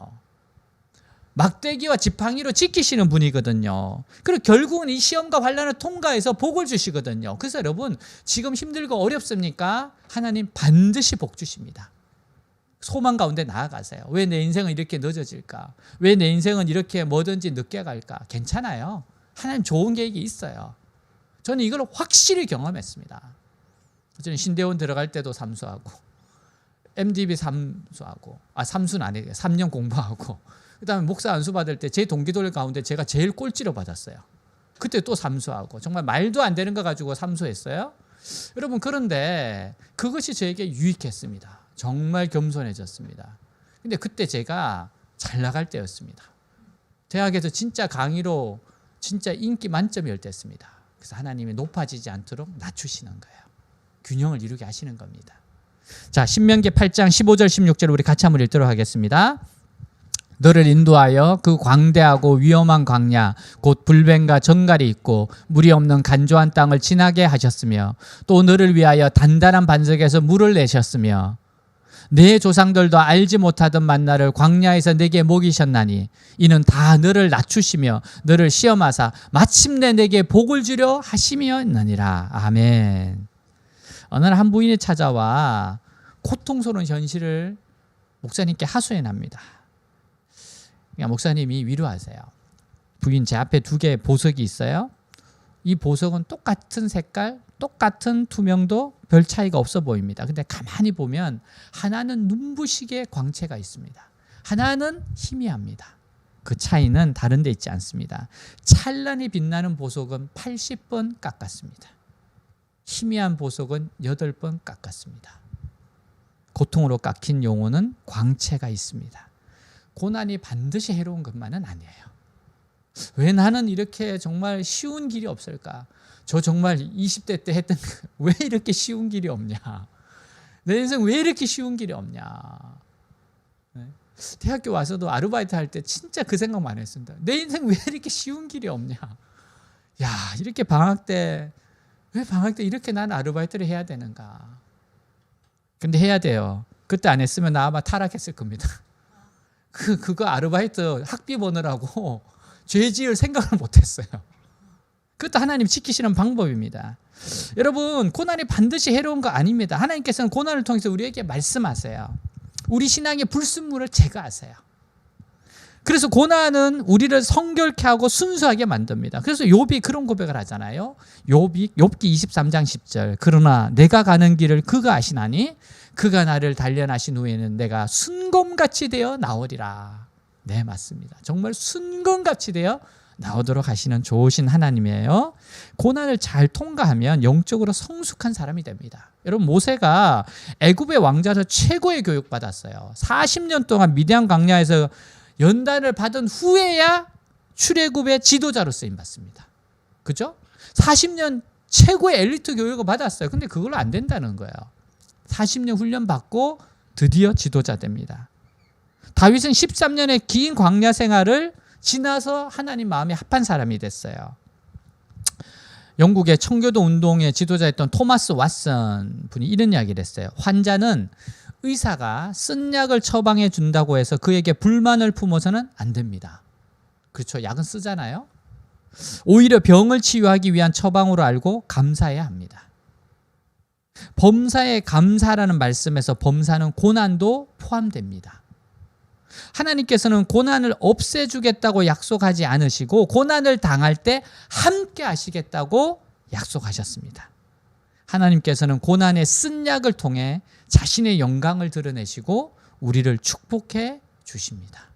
막대기와 지팡이로 지키시는 분이거든요. 그리고 결국은 이 시험과 환난을 통과해서 복을 주시거든요. 그래서 여러분, 지금 힘들고 어렵습니까? 하나님 반드시 복 주십니다. 소망 가운데 나아가세요. 왜 내 인생은 이렇게 늦어질까? 왜 내 인생은 이렇게 뭐든지 늦게 갈까? 괜찮아요. 하나님 좋은 계획이 있어요. 저는 이걸 확실히 경험했습니다. 저는 신대원 들어갈 때도 삼수하고 MDB 삼수하고 삼수는 아니에요. 3년 공부하고 그다음에 목사 안수 받을 때 제 동기들 가운데 제가 제일 꼴찌로 받았어요. 그때 또 삼수하고 정말 말도 안 되는 거 가지고 삼수했어요. 여러분, 그런데 그것이 저에게 유익했습니다. 정말 겸손해졌습니다. 근데 그때 제가 잘 나갈 때였습니다. 대학에서 진짜 강의로 진짜 인기 만점일 때였습니다. 그래서 하나님이 높아지지 않도록 낮추시는 거예요. 균형을 이루게 하시는 겁니다. 자, 신명기 8장 15절 16절 우리 같이 한번 읽도록 하겠습니다. 너를 인도하여 그 광대하고 위험한 광야 곧 불뱀과 정갈이 있고 물이 없는 간조한 땅을 지나게 하셨으며 또 너를 위하여 단단한 반석에서 물을 내셨으며 내 조상들도 알지 못하던 만나를 광야에서 내게 먹이셨나니 이는 다 너를 낮추시며 너를 시험하사 마침내 내게 복을 주려 하심이었느니라. 아멘. 어느 날 한 부인이 찾아와 고통스러운 현실을 목사님께 하소연합니다. 그러니까 목사님이 위로하세요. 부인, 제 앞에 2개의 보석이 있어요. 이 보석은 똑같은 색깔, 똑같은 투명도, 별 차이가 없어 보입니다. 근데 가만히 보면 하나는 눈부시게 광채가 있습니다. 하나는 희미합니다. 그 차이는 다른 데 있지 않습니다. 찬란히 빛나는 보석은 80번 깎았습니다. 희미한 보석은 8번 깎았습니다. 고통으로 깎인 영혼은 광채가 있습니다. 고난이 반드시 해로운 것만은 아니에요. 왜 나는 이렇게 정말 쉬운 길이 없을까? 저 정말 20대 때 했던 왜 이렇게 쉬운 길이 없냐? 내 인생 왜 이렇게 쉬운 길이 없냐? 대학교 와서도 아르바이트 할 때 진짜 그 생각 많이 했습니다. 내 인생 왜 이렇게 쉬운 길이 없냐? 야, 이렇게 왜 방학 때 이렇게 난 아르바이트를 해야 되는가? 근데 해야 돼요. 그때 안 했으면 나 아마 타락했을 겁니다. 그거 아르바이트 학비 버느라고 죄 지을 생각을 못 했어요. 그것도 하나님 지키시는 방법입니다. 여러분, 고난이 반드시 해로운 거 아닙니다. 하나님께서는 고난을 통해서 우리에게 말씀하세요. 우리 신앙의 불순물을 제거하세요. 그래서 고난은 우리를 성결케 하고 순수하게 만듭니다. 그래서 욥이 그런 고백을 하잖아요. 욥기 23장 10절. 그러나 내가 가는 길을 그가 아시나니 그가 나를 단련하신 후에는 내가 순검같이 되어 나오리라. 네, 맞습니다. 정말 순검같이 되어 나오도록 하시는 좋으신 하나님이에요. 고난을 잘 통과하면 영적으로 성숙한 사람이 됩니다. 여러분, 모세가 애굽의 왕자로 최고의 교육받았어요. 40년 동안 미디안 광야에서 연단을 받은 후에야 출애굽의 지도자로 쓰임받습니다. 그죠? 40년 최고의 엘리트 교육을 받았어요. 근데 그걸로 안 된다는 거예요. 40년 훈련 받고 드디어 지도자 됩니다. 다윗은 13년의 긴 광야 생활을 지나서 하나님 마음에 합한 사람이 됐어요. 영국의 청교도 운동의 지도자였던 토마스 왓슨 분이 이런 이야기를 했어요. 환자는 의사가 쓴 약을 처방해 준다고 해서 그에게 불만을 품어서는 안 됩니다. 그렇죠. 약은 쓰잖아요. 오히려 병을 치유하기 위한 처방으로 알고 감사해야 합니다. 범사에 감사라는 말씀에서 범사는 고난도 포함됩니다. 하나님께서는 고난을 없애주겠다고 약속하지 않으시고 고난을 당할 때 함께 하시겠다고 약속하셨습니다. 하나님께서는 고난의 쓴 약을 통해 자신의 영광을 드러내시고 우리를 축복해 주십니다.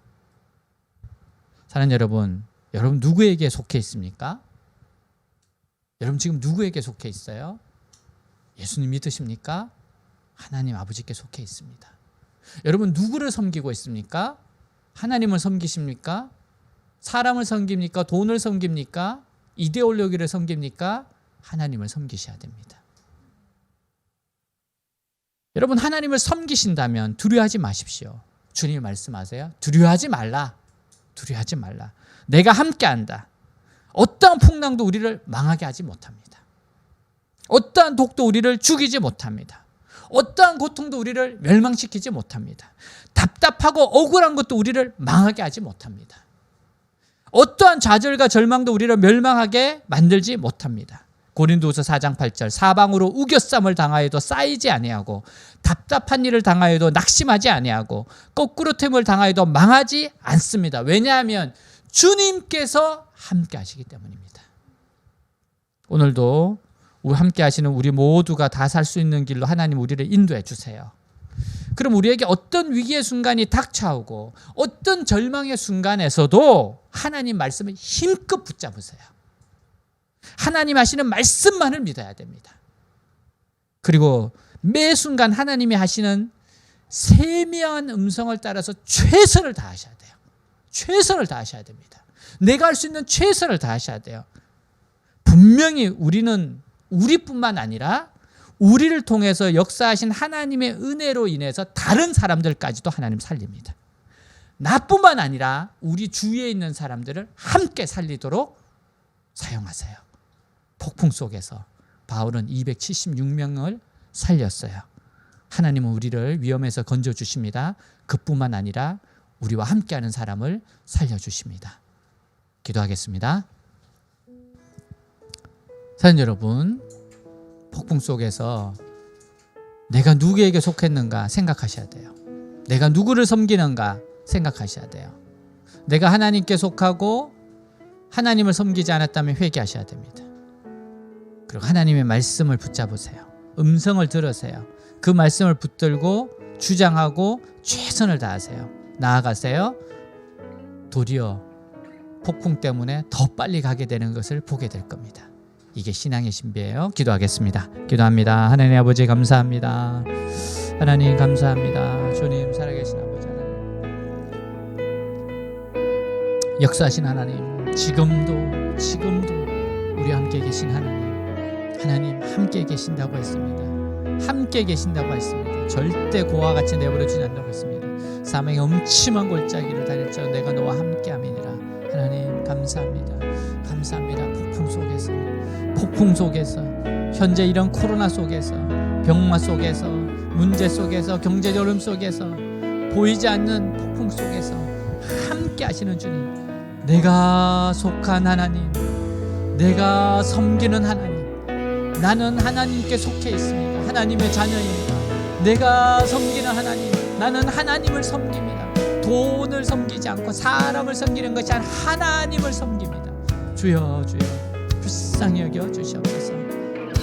사랑하는 여러분, 여러분 누구에게 속해 있습니까? 여러분 지금 누구에게 속해 있어요? 예수님 믿으십니까? 하나님 아버지께 속해 있습니다. 여러분 누구를 섬기고 있습니까? 하나님을 섬기십니까? 사람을 섬깁니까? 돈을 섬깁니까? 이데올로기를 섬깁니까? 하나님을 섬기셔야 됩니다. 여러분 하나님을 섬기신다면 두려워하지 마십시오. 주님이 말씀하세요. 두려워하지 말라. 두려워하지 말라. 내가 함께한다. 어떠한 풍랑도 우리를 망하게 하지 못합니다. 어떠한 독도 우리를 죽이지 못합니다. 어떠한 고통도 우리를 멸망시키지 못합니다. 답답하고 억울한 것도 우리를 망하게 하지 못합니다. 어떠한 좌절과 절망도 우리를 멸망하게 만들지 못합니다. 고린도후서 4장 8절 사방으로 우겨쌈을 당하여도 쌓이지 아니하고 답답한 일을 당하여도 낙심하지 아니하고 거꾸로됨을 당하여도 망하지 않습니다. 왜냐하면 주님께서 함께 하시기 때문입니다. 오늘도 함께 하시는 우리 모두가 다 살 수 있는 길로 하나님 우리를 인도해 주세요. 그럼 우리에게 어떤 위기의 순간이 닥쳐오고 어떤 절망의 순간에서도 하나님 말씀을 힘껏 붙잡으세요. 하나님 하시는 말씀만을 믿어야 됩니다. 그리고 매 순간 하나님이 하시는 세미한 음성을 따라서 최선을 다하셔야 돼요. 최선을 다하셔야 됩니다. 내가 할 수 있는 최선을 다하셔야 돼요. 분명히 우리는 우리뿐만 아니라 우리를 통해서 역사하신 하나님의 은혜로 인해서 다른 사람들까지도 하나님 살립니다. 나뿐만 아니라 우리 주위에 있는 사람들을 함께 살리도록 사용하세요. 폭풍 속에서 바울은 276명을 살렸어요. 하나님은 우리를 위험에서 건져주십니다. 그뿐만 아니라 우리와 함께하는 사람을 살려주십니다. 기도하겠습니다. 사랑하는 여러분, 폭풍 속에서 내가 누구에게 속했는가 생각하셔야 돼요. 내가 누구를 섬기는가 생각하셔야 돼요. 내가 하나님께 속하고 하나님을 섬기지 않았다면 회개하셔야 됩니다. 그리고 하나님의 말씀을 붙잡으세요. 음성을 들으세요. 그 말씀을 붙들고 주장하고 최선을 다하세요. 나아가세요. 도리어 폭풍 때문에 더 빨리 가게 되는 것을 보게 될 겁니다. 이게 신앙의 신비예요. 기도하겠습니다. 기도합니다. 하나님 아버지 감사합니다. 하나님 감사합니다. 주님 살아계신 아버지 하나님, 역사하신 하나님 지금도 우리 함께 계신 하나님 함께 계신다고 했습니다. 함께 계신다고 했습니다. 절대 고와 같이 내버려 두지 않는다고 했습니다. 사망의 엄침한 골짜기를 다닐지어도 내가 너와 함께함이니라. 하나님 감사합니다. 감사합니다. 폭풍 속에서 현재 이런 코로나 속에서, 병마 속에서, 문제 속에서, 경제 어려움 속에서, 보이지 않는 폭풍 속에서 함께 하시는 주님, 내가 속한 하나님, 내가 섬기는 하나님, 나는 하나님께 속해 있습니다. 하나님의 자녀입니다. 내가 섬기는 하나님, 나는 하나님을 섬깁니다. 돈을 섬기지 않고 사람을 섬기는 것이 아니라 하나님을 섬깁니다. 주여 불쌍히 여겨 주시옵소서.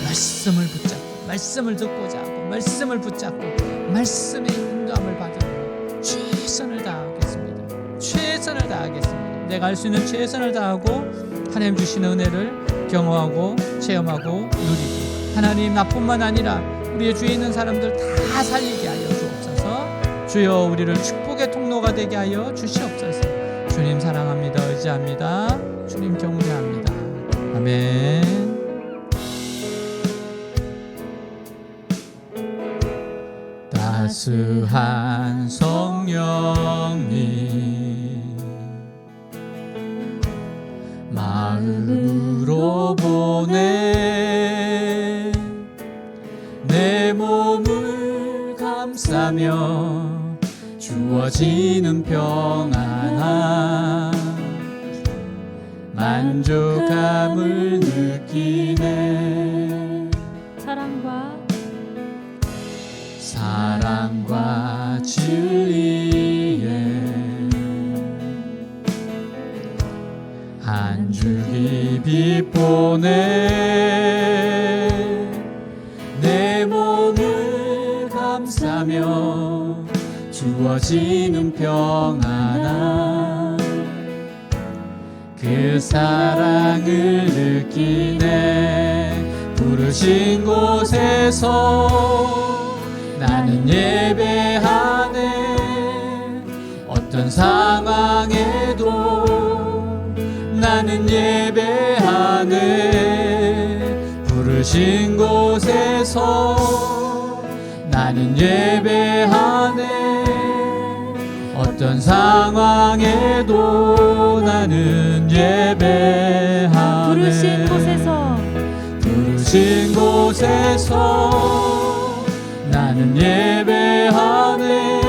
말씀을 붙잡고, 말씀을 듣고자 하고, 말씀을 붙잡고 말씀의 인도함을 받으며 최선을 다하겠습니다. 내가 할 수 있는 최선을 다하고 하나님 주시는 은혜를 경험하고 체험하고 누리고, 하나님 나뿐만 아니라 우리의 주위에 있는 사람들 다 살리게 하여 주옵소서. 주여 우리를 축복의 통로가 되게 하여 주시옵소서. 주님 사랑합니다. 의지합니다. 주님 경배합니다. 아멘. 따스한 성령님 마음으로 보내 내 몸을 감싸며 주어지는 평안함 만족감을 느끼네. 사랑과 진리에 한 줄기 빛 보내 내 몸을 감싸며 주어지는 평안함 그 사랑을 느끼네. 부르신 곳에서 나는 예배하네. 어떤 상황에도 나는 예배하네. 부르신 곳에서 나는 예배하네. 어떤 상황에도 나는 예배하네. 부르신 곳에서 나는 예배하네.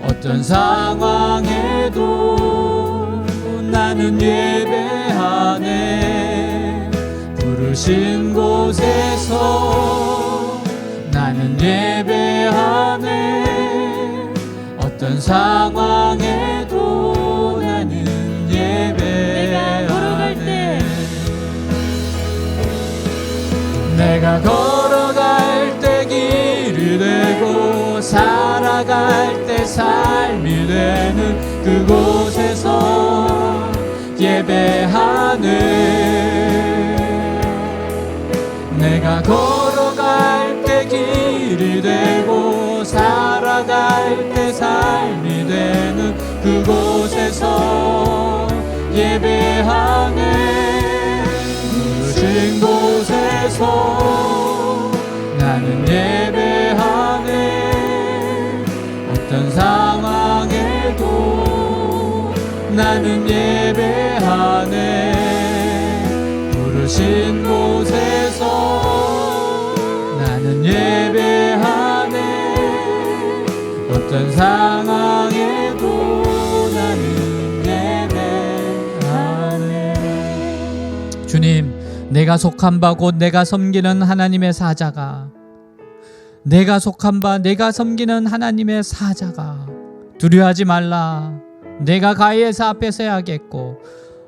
어떤 상황에도 나는 예배하네. 부르신 곳에서 나는 예배하네. 어떤 상황에도 나는 예배하네. 내가 걸어갈 때 길이 되고 살아갈 때 삶이 되는 그곳에서 예배하네. 내가 걸어갈 때 길이 되고 살아갈 때 삶이 되는 그곳에서 예배하네. 부르신 곳에서 나는 예배하네. 어떤 상황에도 나는 예배하네. 부르신 곳에서 나는 예배하네. 어떤 상황에도 나는 예배하네. 주님, 내가 속한 바 곧 내가 섬기는 하나님의 사자가, 내가 속한 바 내가 섬기는 하나님의 사자가 두려워하지 말라. 내가 가이에서 앞에 서야겠고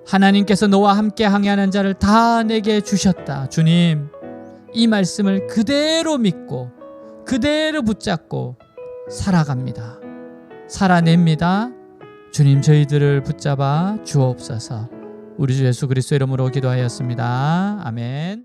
하나님께서 너와 함께 항해하는 자를 다 내게 주셨다. 주님, 이 말씀을 그대로 믿고 그대로 붙잡고 살아갑니다. 살아냅니다. 주님, 저희들을 붙잡아 주옵소서. 우리 주 예수 그리스도 이름으로 기도하였습니다. 아멘.